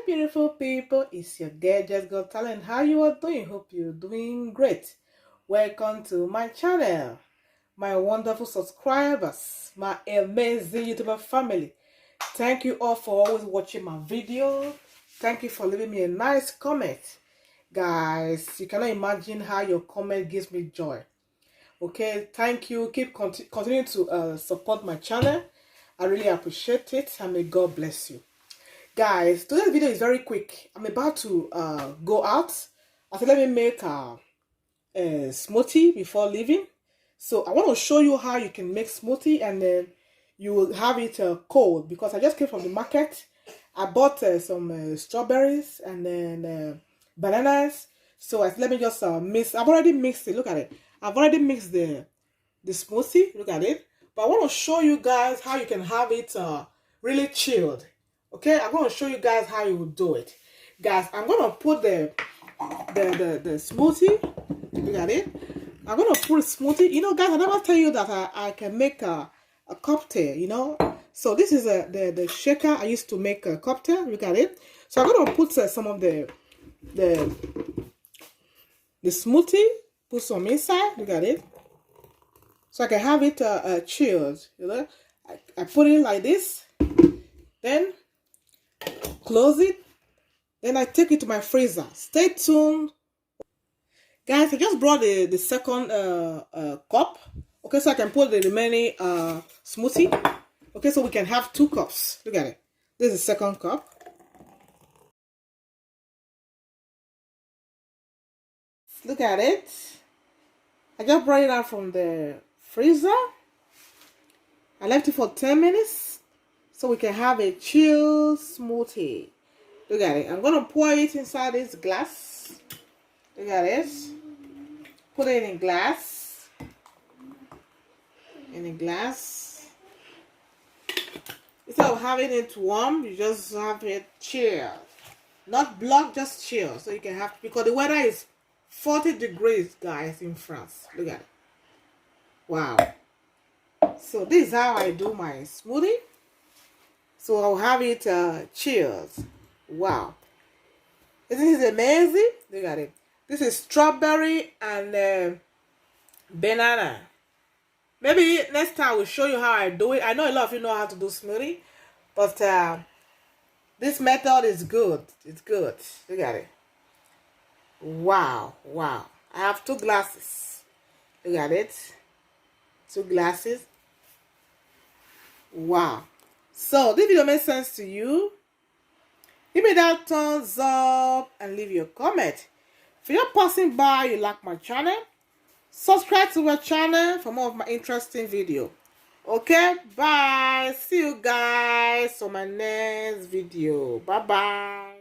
beautiful people, it's your girl Just Got Talent. How you are doing? Hope you're doing great. Welcome to my channel, my wonderful subscribers, my amazing YouTuber family. Thank you all for always watching my video. Thank you for leaving me a nice comment. Guys, you cannot imagine how your comment gives me joy. Okay, thank you. Keep continuing to support my channel. I really appreciate it, and may God bless you. Guys, today's video is very quick. I'm about to go out. I said let me make a smoothie before leaving. So I want to show you how you can make smoothie, and then you will have it cold, because I just came from the market. I bought some strawberries and then bananas. So I said, let me just mix. I've already mixed it. Look at it. I've already mixed the smoothie. Look at it. But I want to show you guys how you can have it really chilled. Okay, I'm going to show you guys how you will do it. Guys, I'm going to put the smoothie. Look at it. I'm going to put a smoothie. You know, guys, I never tell you that I can make a cocktail, you know. So this is the shaker I used to make a cocktail. Look at it. So I'm going to put some of the smoothie. Put some inside. Look at it. So I can have it chilled. You know, I put it like this. Then close it. Then I take it to my freezer. Stay tuned. Guys, I just brought the second cup. Okay, so I can put the remaining smoothie. Okay, so we can have 2 cups. Look at it. This is the second cup. Look at it. I just brought it out from the freezer. I left it for 10 minutes. So we can have a chill smoothie. Look at it. I'm going to pour it inside this glass. Look at it. Put it in glass. In a glass. Instead of having it warm, you just have it chill. Not blocked, just chill. So you can have, because the weather is 40 degrees, guys, in France. Look at it. Wow. So this is how I do my smoothie. So I'll have it chilled. Wow. Isn't this amazing? Look at it. This is strawberry and banana. Maybe next time I will show you how I do it. I know a lot of you know how to do smoothie. But this method is good. It's good. Look at it. Wow. Wow. I have 2 glasses. Look at it. 2 glasses. Wow. So this video makes sense to you. Give me that thumbs up and leave your comment. If you're passing by, you like my channel, subscribe to my channel for more of my interesting video. Okay, bye. See you guys on my next video. Bye bye.